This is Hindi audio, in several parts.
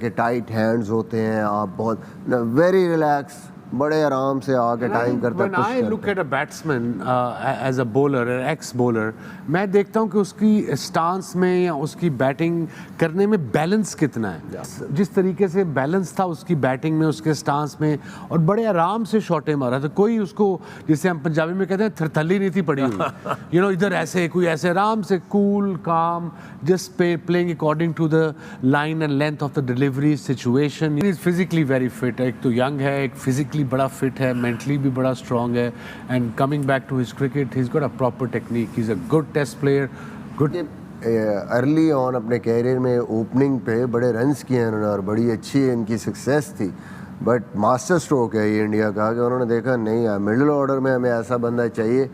कि टाइट हैंड्स होते हैं, आप बहुत वेरी रिलैक्स, बड़े आराम से आके टाइम करता है। When I look at a batsman as a bowler, an ex-bowler, मैं देखता हूँ कि उसकी स्टांस में या उसकी बैटिंग करने में बैलेंस कितना है। जिस तरीके से बैलेंस था उसकी बैटिंग में, उसके स्टांस में, और बड़े आराम से शॉटें मारा था। कोई उसको, जिसे हम पंजाबी में कहते हैं, थरथली नहीं थी पड़ी हुई। इधर ऐसे, कोई ऐसे, आराम से कूल काम, just playing according to the line and length of the delivery situation. He is physically very fit. एक तो यंग है, एक फिजिकली बड़ा फिट है, मेंटली भी बड़ा स्ट्रांग है, and coming back to his cricket, he is got a proper technique, he is a good test player, good. Early on अपने कैरियर में ओपनिंग पे बड़े रन्स किए उन्होंने और बड़ी अच्छी इनकी सक्सेस थी, बट मास्टर स्ट्रोक है ये इंडिया का कि उन्होंने देखा नहीं है, मिडिल ऑर्डर में हमें ऐसा बंदा चाहिए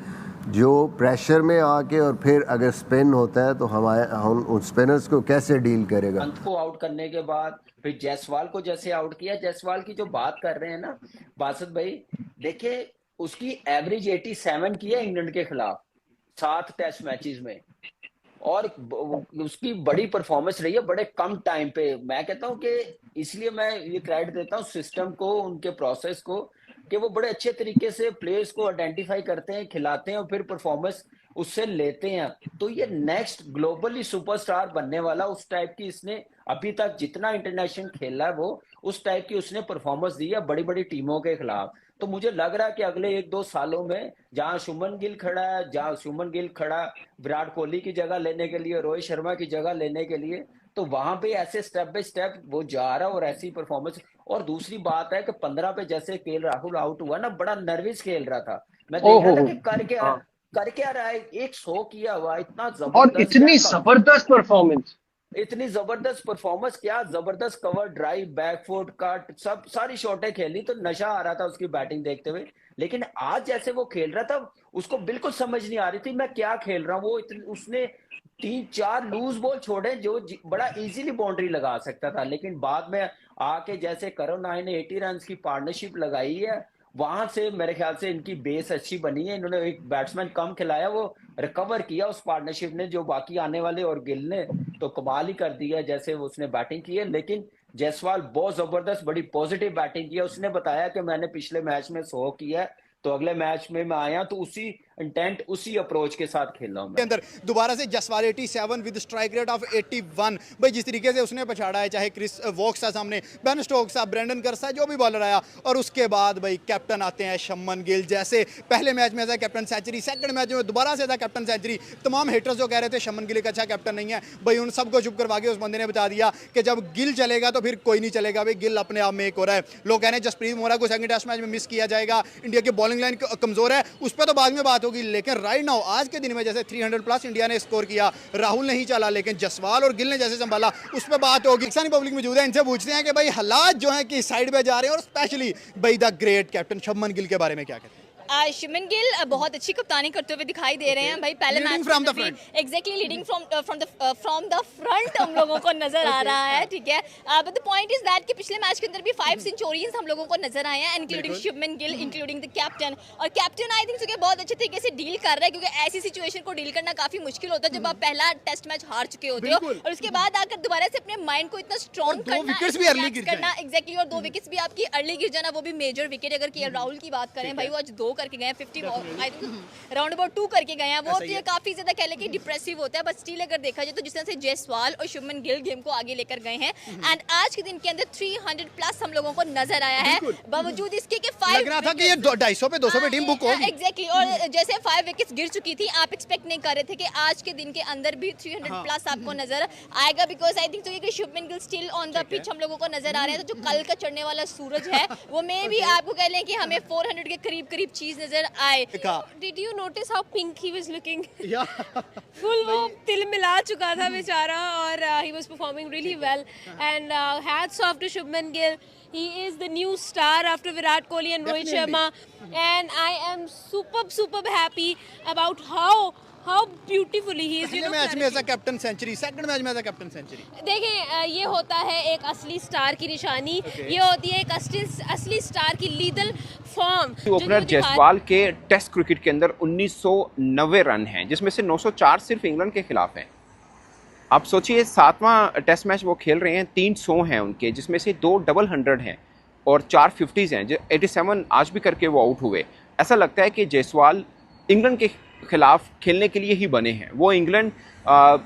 जो प्रेशर में आके और फिर अगर स्पिन होता है तो हम उन स्पिनर्स को कैसे डील करेगा। पंत को आउट करने के बाद फिर जायसवाल को जैसे आउट किया, जायसवाल की जो बात कर रहे हैं ना बासत भाई, देखिए उसकी एवरेज 87 की है इंग्लैंड के खिलाफ 7 टेस्ट मैचेस में, और उसकी बड़ी परफॉर्मेंस रही है बड़े कम टाइम पे। मैं कहता हूं कि इसलिए मैं ये क्रेडिट देता हूं सिस्टम को, उनके प्रोसेस को, कि वो बड़े अच्छे तरीके से प्लेयर्स को आइडेंटिफाई करते हैं, खिलाते हैं और फिर परफॉर्मेंस उससे लेते हैं। तो ये नेक्स्ट ग्लोबली सुपरस्टार बनने वाला, उस टाइप की इसने अभी तक जितना इंटरनेशनल खेला है वो उस टाइप की उसने परफॉर्मेंस दी है बड़ी बड़ी टीमों के खिलाफ। तो मुझे लग रहा है कि अगले 1-2 सालों में जहां शुभमन गिल खड़ा है, जहां शुभमन गिल खड़ा विराट कोहली की जगह लेने के लिए, रोहित शर्मा की जगह लेने के लिए, तो वहां पे ऐसे स्टेप बाय स्टेप वो जा रहा है और ऐसी परफॉर्मेंस। और दूसरी बात है कि 15 पे जैसे केएल राहुल आउट हुआ ना, बड़ा नर्वस खेल रहा था, मैं देख रहा था कि कर क्या रहा है, एक 100 किया हुआ, इतना जबरदस्त, और इतनी जबरदस्त परफॉर्मेंस, इतनी जबरदस्त परफॉर्मेंस, क्या जबरदस्त कवर ड्राइव, बैकफुट कट, सब सारी शॉटें खेली, तो नशा आ रहा था उसकी बैटिंग देखते हुए। लेकिन आज जैसे वो खेल रहा था उसको बिल्कुल समझ नहीं आ रही थी मैं क्या खेल रहा हूँ। वो उसने 3-4 लूज बॉल छोड़े जो बड़ा इजीली बाउंड्री लगा सकता था, लेकिन बाद में आके जैसे करुण नायर ने 80 रन की पार्टनरशिप लगाई है, वहां से मेरे ख्याल से इनकी बेस अच्छी बनी है। इन्होंने एक बैट्समैन कम खिलाया, वो रिकवर किया उस पार्टनरशिप ने, जो बाकी आने वाले, और गिल ने तो कमाल ही कर दिया जैसे उसने बैटिंग की है। लेकिन जायसवाल बहुत जबरदस्त बड़ी पॉजिटिव बैटिंग की है। उसने बताया कि मैंने पिछले मैच में 100 किया है, तो अगले मैच में मैं आया तो उसी इंटेंट, उसी अप्रोच के साथ खेल रहा हूं मैं। अंदर दोबारा से Jaiswal 87 with strike rate of 81। भाई जिस तरीके से उसने पछाड़ा है, चाहे क्रिस वोक्स था सामने, बेन स्टोक्स था, ब्रेंडन कर्स था, जो भी बॉलर आया, और उसके बाद भाई कैप्टन आते हैं शुभमन गिल। जैसे पहले मैच में था कैप्टन सेंचुरी, सेकंड मैच में दोबारा से था कैप्टन सेंचुरी। तमाम हेटर्स जो कह रहे थे शुभमन गिल एक अच्छा कैप्टन नहीं है, भाई उन सबको चुप करवा के उस बंदे ने बता दिया कि जब गिल चलेगा तो फिर कोई नहीं चलेगा। भाई गिल अपने आप में एक हो रहा है। लोग कह रहे हैं जसप्रीत बुमराह को सेकंड टेस्ट मैच में मिस किया जाएगा, इंडिया की बॉलिंग लाइन कमजोर है, उस पर तो बाद में बात होगी। लेकिन राइट नाउ आज के दिन में जैसे 300 प्लस इंडिया ने स्कोर किया, राहुल नहीं चला, लेकिन जायसवाल और गिल ने जैसे संभाला, उस पर बात होगी। पाकिस्तानी पब्लिक मौजूद है, इनसे पूछते हैं कि भाई हालात जो हैं कि साइड पे जा रहे हैं, और स्पेशली भाई the great captain Shubman Gill के बारे में क्या कहते हैं। शुभमन गिल बहुत अच्छी कप्तानी करते हुए दिखाई दे रहे हैं भाई। पहले मैच में exactly leading from the front हम लोगों को नजर आ रहा है, ठीक है। But the point is that कि पिछले मैच के अंदर भी 5 सेंचुरीज हम लोगों को नजर आए हैं, including Shubman Gill, including the captain. और कैप्टन आई थिंक बहुत अच्छे तरीके से डील कर रहा है, क्योंकि ऐसी सिचुएशन को डील करना काफी मुश्किल होता है जब आप पहला टेस्ट मैच हार चुके होते हो, और उसके बाद आकर दोबारा से अपने माइंड को इतना स्ट्रॉन्ग करना, एग्जैक्टली, और 2 विकेट्स भी आपकी अर्ली गिर जाना, वो भी मेजर विकेट। अगर केएल राहुल की बात करें भाई, वो आज 2 करके गए, 50 आई थिंक राउंड अबाउट 2 करके गए हैं, वो तो ये काफी ज्यादा कह ले कि डिप्रेसिव होता है। बट स्टिल अगर देखा जाए तो जिस तरह से जायसवाल और शुभमन गिल गेम को आगे लेकर गए हैं, एंड आज के दिन के अंदर 300 प्लस हम लोगों को नजर आया है, बावजूद इसके के 5 लग रहा था कि ये 250 पे 200 पे टीम बुक होगी, एग्जैक्टली। और जैसे 5 विकेट्स गिर चुकी थी, आप एक्सपेक्ट नहीं कर रहे थे कि आज के दिन के अंदर भी 300 प्लस आपको नजर आएगा, बिकॉज आई थिंक तो ये Shubman Gill still on the pitch हम लोगों को नजर आ रहे हैं। तो जो कल का चढ़ने वाला सूरज है वो मे भी आपको कह लें कि हमें 400 के करीब करीब चीज नजर आए। Did you notice how pink he was looking? Yeah. Full वो तिल मिला चुका था बेचारा, और he was performing really well. And hats off to Shubman Gill. He is the new star after Virat Kohli and Rohit Sharma. And I am super happy about how beautifully he is. पहले मैच में ऐसा कैप्टन सेंचुरी, सेकंड मैच में ऐसा कैप्टन सेंचुरी। देखिए ये होता है एक असली स्टार की निशानी, ये होती है एक असली स्टार की लीगल फॉर्म। ओपनर जायसवाल के टेस्ट क्रिकेट के अंदर 1990 रन हैं, जिसमें से 904 सिर्फ इंग्लैंड के खिलाफ हैं। आप सोचिए 7वां टेस्ट मैच वो खेल रहे हैं, 300 हैं उनके, जिसमें से 2 डबल 100 हैं और 4 50s हैं, जो 87 आज भी करके वो आउट हुए। ऐसा लगता है कि जायसवाल इंग्लैंड के खिलाफ खेलने के लिए ही बने हैं। वो इंग्लैंड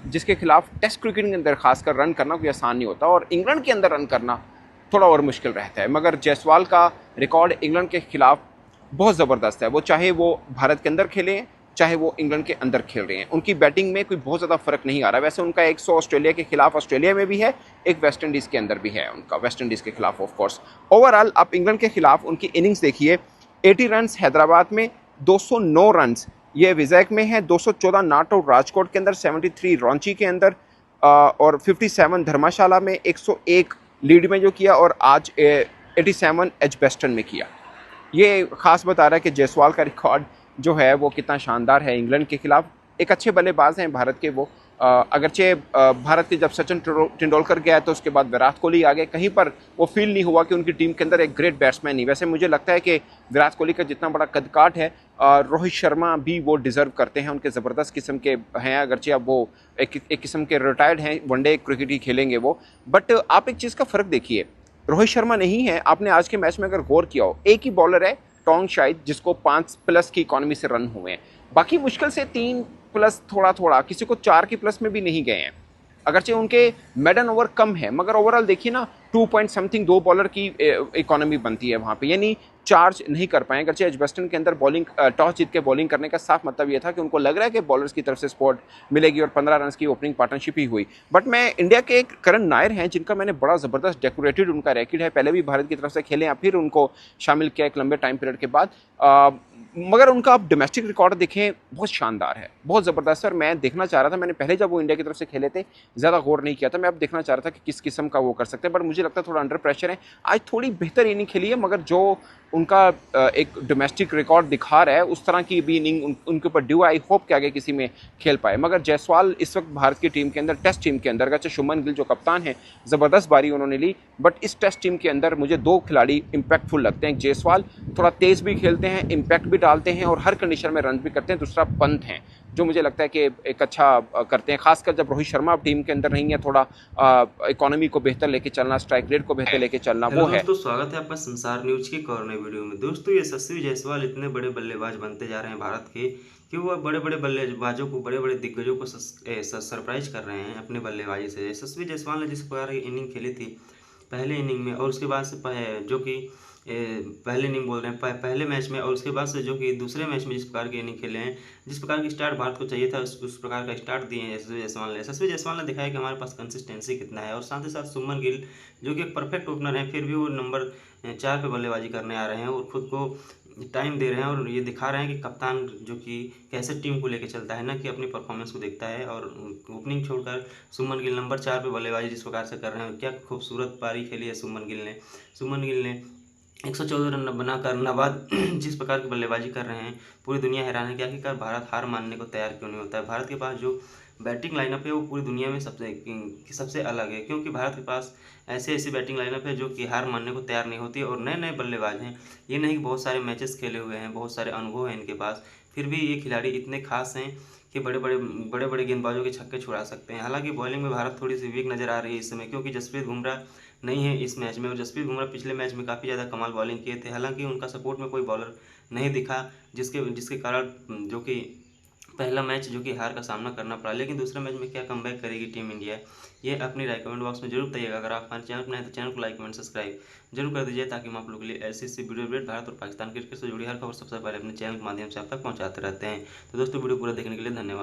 जिसके खिलाफ टेस्ट क्रिकेट के अंदर खासकर रन करना कोई आसान नहीं होता, और इंग्लैंड के अंदर रन करना थोड़ा और मुश्किल रहता है। मगर जायसवाल का रिकॉर्ड इंग्लैंड के खिलाफ बहुत ज़बरदस्त है। वो चाहे वो भारत के अंदर खेलें, चाहे वो इंग्लैंड के अंदर खेल रहे हैं, उनकी बैटिंग में कोई बहुत ज़्यादा फ़र्क नहीं आ रहा। वैसे उनका 100 ऑस्ट्रेलिया के खिलाफ ऑस्ट्रेलिया में भी है, एक वेस्ट इंडीज़ के अंदर भी है उनका, वेस्ट इंडीज़ के खिलाफ ऑफ कोर्स। ओवरऑल आप इंग्लैंड के खिलाफ उनकी इनिंग्स देखिए, 80 रन हैदराबाद में, 209 रन ये विजयक में है, 214 नॉट आउट राजकोट के अंदर, 73 रांची के अंदर, और 57 धर्मशाला में, 101 लीड में जो किया, और आज 87 एजबेस्टन में किया। ये खास बता रहा है कि जायसवाल का रिकॉर्ड जो है वो कितना शानदार है इंग्लैंड के खिलाफ। एक अच्छे बल्लेबाज हैं भारत के वो, अगरचे भारत के जब सचिन तेंदुलकर गया तो उसके बाद विराट कोहली आ गए, कहीं पर वो फील नहीं हुआ कि उनकी टीम के अंदर एक ग्रेट बैट्समैन नहीं। वैसे मुझे लगता है कि विराट कोहली का जितना बड़ा कदकाठ है, रोहित शर्मा भी वो डिज़र्व करते हैं, उनके ज़बरदस्त किस्म के हैं, अगरचे अब वो एक किस्म के रिटायर्ड हैं, वनडे क्रिकेट ही खेलेंगे वो। बट आप एक चीज़ का फ़र्क देखिए, रोहित शर्मा नहीं है। आपने आज के मैच में अगर गौर किया हो, एक ही बॉलर है टोंग शाहिद, जिसको 5+ की इकॉनमी से रन हुए हैं, बाकी मुश्किल से 3+ थोड़ा किसी को 4 की प्लस में भी नहीं गए हैं। अगरचे उनके मेडन ओवर कम है, मगर ओवरऑल देखिए ना 2 पॉइंट समथिंग 2 बॉलर की इकॉनमी बनती है वहाँ पे, यानी चार्ज नहीं कर पाए। अगरचे एजबेस्टन के अंदर बॉलिंग टॉस जीत के बॉलिंग करने का साफ मतलब ये था कि उनको लग रहा है कि बॉलर्स की तरफ से सपोर्ट मिलेगी, और 15 रन की ओपनिंग पार्टनरशिप ही हुई। बट मैं इंडिया के एक करण नायर हैं, जिनका मैंने बड़ा ज़बरदस्त डेकोरेटेड उनका रैकेट है, पहले भी भारत की तरफ से खेले या फिर उनको शामिल किया एक लंबे टाइम पीरियड के बाद। मगर उनका आप डोमेस्टिक रिकॉर्ड देखें, बहुत शानदार है, बहुत ज़बरदस्त है। और मैं देखना चाह रहा था, मैंने पहले जब वो इंडिया की तरफ से खेले थे ज़्यादा गौर नहीं किया था, मैं अब देखना चाह रहा था कि किस किस्म का वो कर सकते हैं, बट मुझे लगता है थोड़ा अंडर प्रेशर है। आज थोड़ी बेहतर इनिंग खेली है, मगर जो उनका एक डोमेस्टिक रिकॉर्ड दिखा रहा है उस तरह की भी इनिंग उनके ऊपर ड्यू। आई होप कि आगे किसी में खेल पाए। मगर जायसवाल इस वक्त भारत की टीम के अंदर, टेस्ट टीम के अंदर, अगरचे शुभमन गिल जो कप्तान है ज़बरदस्त बारी उन्होंने ली, बट इस टेस्ट टीम के अंदर मुझे 2 खिलाड़ी इम्पैक्टफुल लगते हैं। जायसवाल थोड़ा तेज़ भी खेलते हैं, इम्पैक्ट भी डालते हैं और हर कंडीशन में रन भी करते हैं। दूसरा पंत हैं, जो मुझे लगता है कि एक अच्छा करते हैं, खासकर जब रोहित शर्मा टीम के अंदर नहीं है। थोड़ा इकोनॉमी को बेहतर लेके चलना, स्ट्राइक रेट को बेहतर लेके चलना, वो है। दोस्तों स्वागत है आपका संसार न्यूज की एक और नई वीडियो में। दोस्तों यशस्वी जायसवाल इतने बड़े बल्लेबाज बनते जा रहे हैं भारत के कि वो बड़े बड़े बल्लेबाजों को, बड़े बड़े दिग्गजों को सरप्राइज कर रहे हैं अपने बल्लेबाजी से। यशस्वी जायसवाल ने जिस प्रकार की इनिंग खेली थी पहले इनिंग में, और उसके बाद से जो कि पहले इनिंग बोल रहे हैं पहले मैच में, और उसके बाद से जो कि दूसरे मैच में जिस प्रकार की इनिंग खेले हैं, जिस प्रकार की स्टार्ट भारत को चाहिए था उस प्रकार का स्टार्ट दिए हैं यशस्वी जायसवाल ने। यशस्वी जायसवाल ने दिखाया कि हमारे पास कंसिस्टेंसी कितना है, और साथ ही साथ शुभमन गिल जो कि एक परफेक्ट ओपनर है, फिर भी वो नंबर 4 पे बल्लेबाजी करने आ रहे हैं और खुद को टाइम दे रहे हैं, और ये दिखा रहे हैं कि कप्तान जो कि कैसे टीम को लेकर चलता है, ना कि अपनी परफॉर्मेंस को देखता है। और ओपनिंग छोड़कर शुभमन गिल नंबर 4 पे बल्लेबाजी जिस प्रकार से कर रहे हैं, क्या खूबसूरत पारी खेली है शुभमन गिल ने 114 रन बनाकर नवाद जिस प्रकार की बल्लेबाजी कर रहे हैं, पूरी दुनिया हैरान है कि आखिरकार भारत हार मानने को तैयार क्यों नहीं होता है। भारत के पास जो बैटिंग लाइनअप है वो पूरी दुनिया में सबसे अलग है, क्योंकि भारत के पास ऐसी बैटिंग लाइनअप है जो कि हार मानने को तैयार नहीं होती है, और नए नए बल्लेबाज हैं। ये नहीं कि बहुत सारे मैचेस खेले हुए हैं, बहुत सारे अनुभव हैं इनके पास, फिर भी ये खिलाड़ी इतने खास हैं कि बड़े बड़े गेंदबाजों के छक्के छुड़ा सकते हैं। हालांकि बॉलिंग में भारत थोड़ी सी वीक नज़र आ रही है इस समय, क्योंकि जसप्रीत बुमराह नहीं है इस मैच में, और जसप्रीत बुमराह पिछले मैच में काफ़ी ज़्यादा कमाल बॉलिंग किए थे। हालांकि उनका सपोर्ट में कोई बॉलर नहीं दिखा, जिसके कारण जो कि पहला मैच जो कि हार का सामना करना पड़ा। लेकिन दूसरे मैच में क्या कमबैक करेगी टीम इंडिया, ये अपनी राय कमेंट बॉक्स में जरूर बताइएगा। अगर आप हमारे चैनल पर नए हैं तो चैनल को लाइक कमेंट सब्सक्राइब जरूर कर दीजिए, ताकि हम आप लोगों के लिए ऐसी वीडियो अपडेट भारत और पाकिस्तान क्रिकेट से जुड़ी हर खबर सबसे पहले अपने चैनल के माध्यम से आप तक पहुंचाते रहते हैं। तो दोस्तों वीडियो पूरा देखने के लिए धन्यवाद।